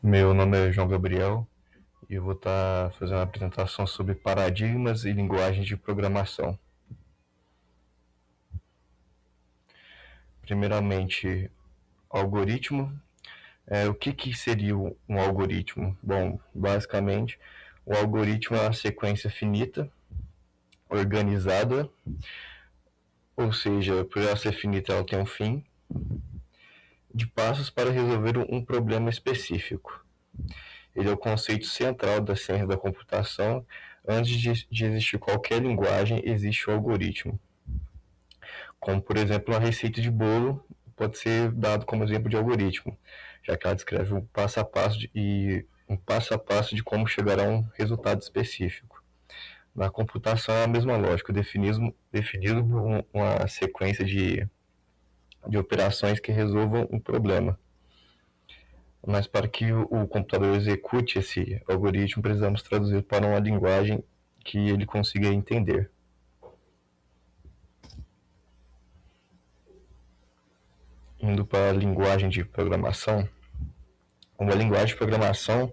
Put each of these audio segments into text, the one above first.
Meu nome é João Gabriel e eu vou estar fazendo uma apresentação sobre paradigmas e linguagens de programação. Primeiramente, algoritmo. O que seria um algoritmo? Bom, basicamente, o algoritmo é uma sequência finita, organizada, ou seja, por ela ser finita, ela tem um fim, de passos para resolver um problema específico. Ele é o conceito central da ciência da computação. Antes de existir qualquer linguagem, existe o algoritmo. Como, por exemplo, a receita de bolo pode ser dado como exemplo de algoritmo, já que ela descreve um passo a passo de como chegar a um resultado específico. Na computação é a mesma lógica, definido uma sequência de operações que resolvam um problema. Mas para que o computador execute esse algoritmo, precisamos traduzir para uma linguagem que ele consiga entender. Indo para a linguagem de programação, uma linguagem de programação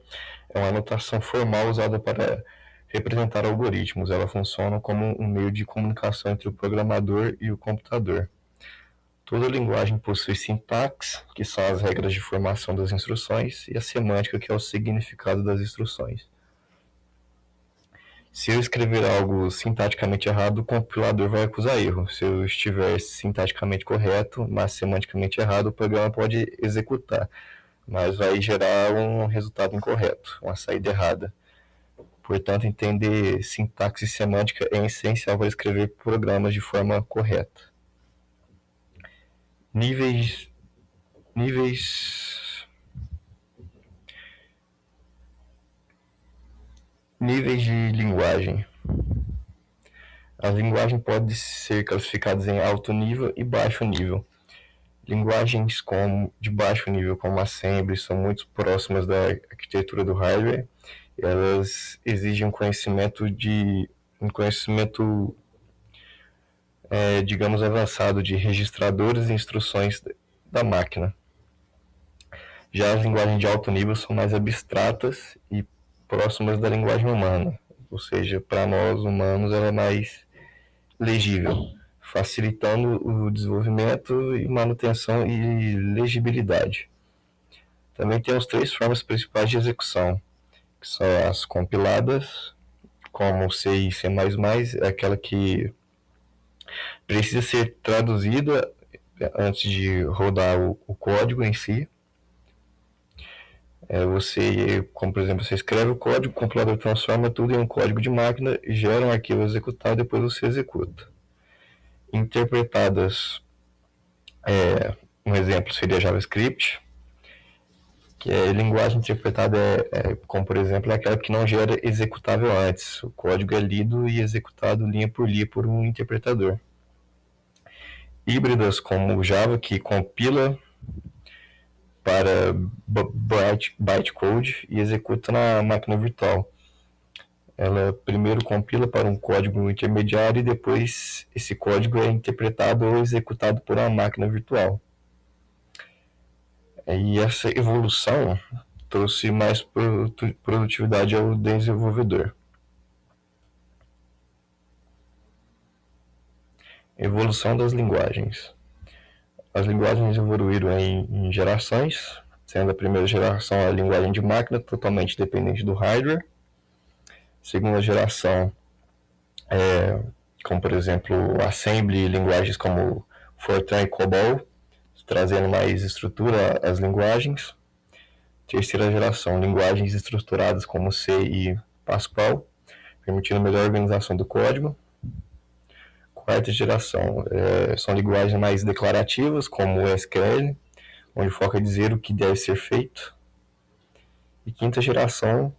é uma notação formal usada para representar algoritmos. Ela funciona como um meio de comunicação entre o programador e o computador. Toda linguagem possui sintaxe, que são as regras de formação das instruções, e a semântica, que é o significado das instruções. Se eu escrever algo sintaticamente errado, o compilador vai acusar erro. Se eu estiver sintaticamente correto, mas semanticamente errado, o programa pode executar, mas vai gerar um resultado incorreto, uma saída errada. Portanto, entender sintaxe semântica é essencial para escrever programas de forma correta. Níveis níveis níveis de linguagem. As linguagens podem ser classificadas em alto nível e baixo nível. Linguagens de baixo nível, como Assembly, são muito próximas da arquitetura do hardware. Elas exigem um conhecimento, digamos, avançado de registradores e instruções da máquina. Já as linguagens de alto nível são mais abstratas e próximas da linguagem humana, ou seja, para nós humanos ela é mais legível, facilitando o desenvolvimento e manutenção e legibilidade. Também temos três formas principais de execução, que são as compiladas, como C e C++, é aquela que precisa ser traduzida antes de rodar o código em si. Como por exemplo, você escreve o código, o compilador transforma tudo em um código de máquina, gera um arquivo executável e depois você executa. Interpretadas, um exemplo seria JavaScript, que é linguagem interpretada, como por exemplo, é aquela que não gera executável antes. O código é lido e executado linha por linha por um interpretador. Híbridas, como o Java, que compila para bytecode e executa na máquina virtual. Ela primeiro compila para um código intermediário e depois esse código é interpretado ou executado por uma máquina virtual. E essa evolução trouxe mais produtividade ao desenvolvedor. Evolução das linguagens. As linguagens evoluíram em gerações, sendo a primeira geração a linguagem de máquina, totalmente dependente do hardware. Segunda geração, como por exemplo Assembly, linguagens como Fortran e COBOL, trazendo mais estrutura às linguagens. Terceira geração, linguagens estruturadas como C e Pascal, permitindo melhor organização do código. Quarta geração, são linguagens mais declarativas, como o SQL, onde foca em dizer o que deve ser feito. E quinta geração,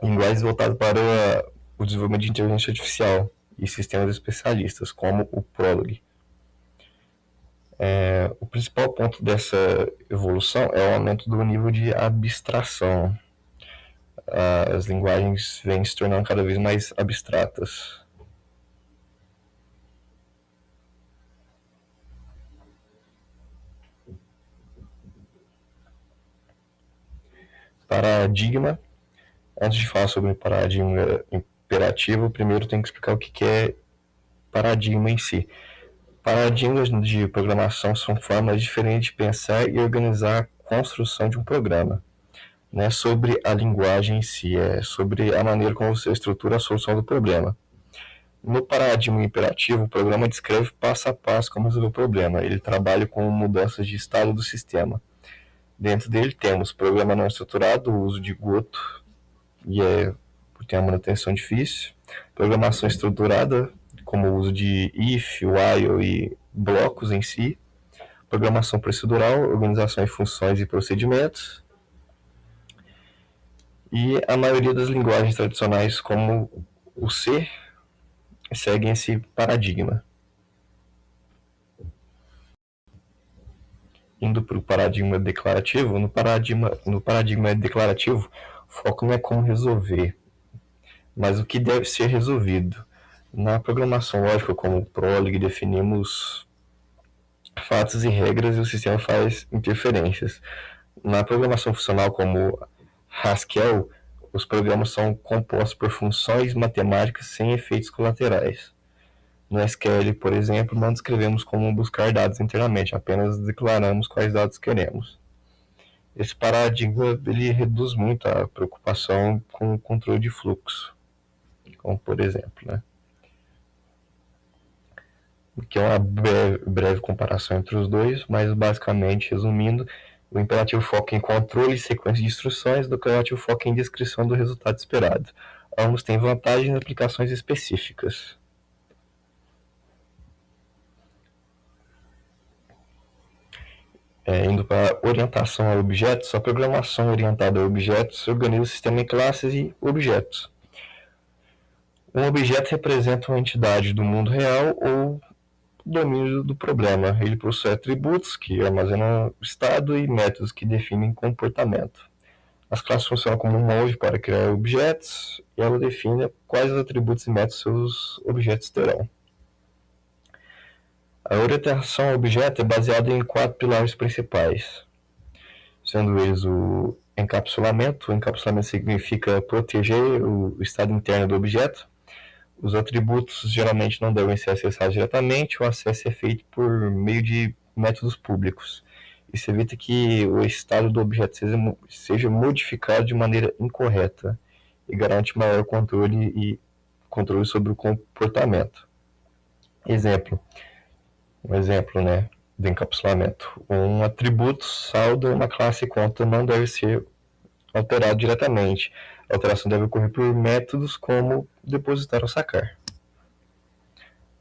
linguagens voltadas para o desenvolvimento de inteligência artificial e sistemas especialistas, como o Prolog. O principal ponto dessa evolução é o aumento do nível de abstração. As linguagens vêm se tornando cada vez mais abstratas. Paradigma. Antes de falar sobre paradigma imperativo, primeiro tem que explicar o que é paradigma em si. Paradigmas de programação são formas diferentes de pensar e organizar a construção de um programa. Não é sobre a linguagem em si, é sobre a maneira como você estrutura a solução do problema. No paradigma imperativo, o programa descreve passo a passo como resolver o problema. Ele trabalha com mudanças de estado do sistema. Dentro dele temos programa não estruturado, o uso de Goto, e tem uma manutenção difícil. Programação estruturada, como o uso de if, while e blocos em si. Programação procedural, organização de funções e procedimentos. E a maioria das linguagens tradicionais, como o C, seguem esse paradigma. Indo para o paradigma declarativo, no paradigma declarativo, o foco não é como resolver, mas o que deve ser resolvido. Na programação lógica, como o Prolog, definimos fatos e regras e o sistema faz interferências. Na programação funcional, como Haskell, os programas são compostos por funções matemáticas sem efeitos colaterais. No SQL, por exemplo, não descrevemos como buscar dados internamente, apenas declaramos quais dados queremos. Esse paradigma ele reduz muito a preocupação com o controle de fluxo, como por exemplo, né? Que é uma breve comparação entre os dois, mas basicamente, resumindo, o imperativo foca em controle e sequência de instruções, o declarativo foca em descrição do resultado esperado. Ambos têm vantagens em aplicações específicas. Indo para orientação a objetos, a programação orientada a objetos organiza o sistema em classes e objetos. Um objeto representa uma entidade do mundo real ou domínio do problema. Ele possui atributos que armazenam estado e métodos que definem comportamento. As classes funcionam como um molde para criar objetos e ela define quais atributos e métodos seus objetos terão. A orientação ao objeto é baseada em 4 pilares principais, sendo eles o encapsulamento. O encapsulamento significa proteger o estado interno do objeto. Os atributos geralmente não devem ser acessados diretamente, o acesso é feito por meio de métodos públicos. Isso evita que o estado do objeto seja modificado de maneira incorreta e garante maior controle sobre o comportamento. Um exemplo, né, do encapsulamento. Um atributo saldo uma classe conta não deve ser alterado diretamente. A alteração deve ocorrer por métodos como depositar ou sacar.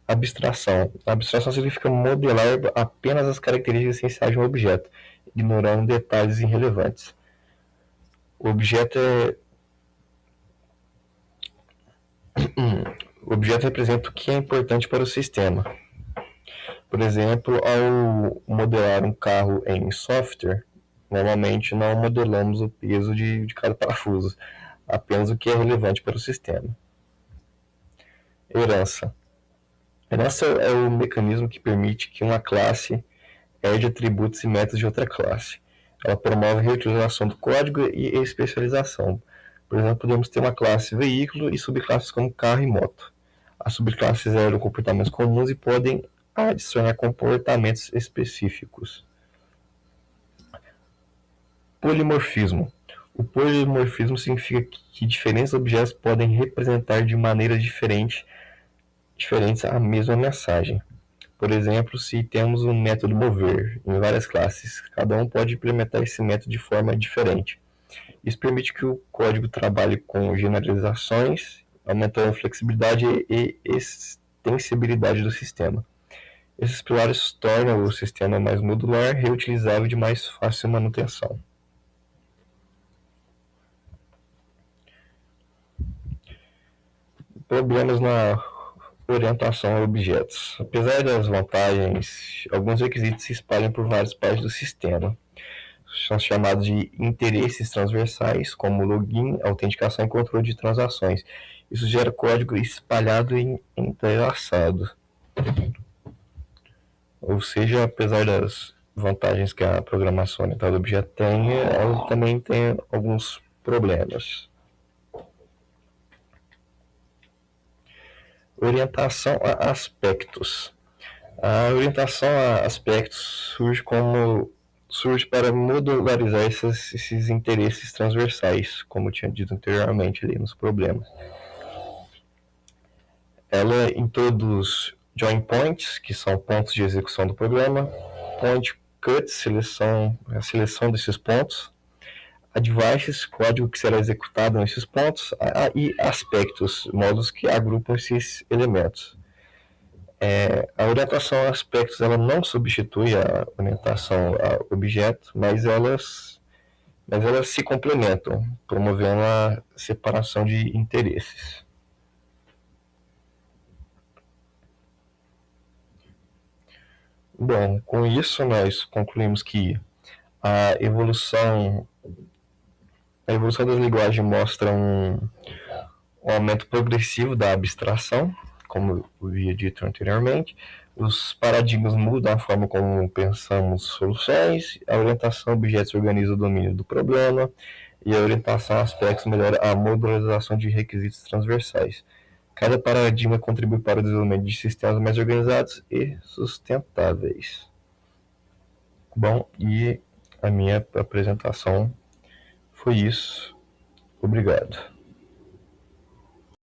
Abstração. A abstração significa modelar apenas as características essenciais de um objeto, ignorando detalhes irrelevantes. O objeto representa o que é importante para o sistema. Por exemplo, ao modelar um carro em software, normalmente não modelamos o peso de cada parafuso, apenas o que é relevante para o sistema. Herança. Herança é o mecanismo que permite que uma classe herde atributos e métodos de outra classe. Ela promove a reutilização do código e especialização. Por exemplo, podemos ter uma classe veículo e subclasses como carro e moto. As subclasses herdam comportamentos comuns e podem adicionar comportamentos específicos. Polimorfismo. O polimorfismo significa que diferentes objetos podem representar de maneiras diferentes a mesma mensagem. Por exemplo, se temos um método mover em várias classes, cada um pode implementar esse método de forma diferente. Isso permite que o código trabalhe com generalizações, aumentando a flexibilidade e extensibilidade do sistema. Esses pilares tornam o sistema mais modular, reutilizável e de mais fácil manutenção. Problemas na orientação a objetos. Apesar das vantagens, alguns requisitos se espalham por várias partes do sistema. São chamados de interesses transversais, como login, autenticação e controle de transações. Isso gera código espalhado e entrelaçado. Ou seja, apesar das vantagens que a programação orientada a objeto tem, ela também tem alguns problemas. Orientação a aspectos. A orientação a aspectos surge para modularizar esses interesses transversais, como eu tinha dito anteriormente ali nos problemas. Ela introduz join points, que são pontos de execução do programa, point cuts, a seleção desses pontos, advices, código que será executado nesses pontos, e aspectos, modos que agrupam esses elementos. A orientação a aspectos ela não substitui a orientação a objeto, mas elas se complementam, promovendo a separação de interesses. Bom, com isso nós concluímos que a evolução das linguagens mostra um aumento progressivo da abstração, como eu havia dito anteriormente. Os paradigmas mudam a forma como pensamos soluções, a orientação a objetos organiza o domínio do problema, e a orientação a aspectos melhora a modularização de requisitos transversais. Cada paradigma contribui para o desenvolvimento de sistemas mais organizados e sustentáveis. Bom, e a minha apresentação foi isso. Obrigado.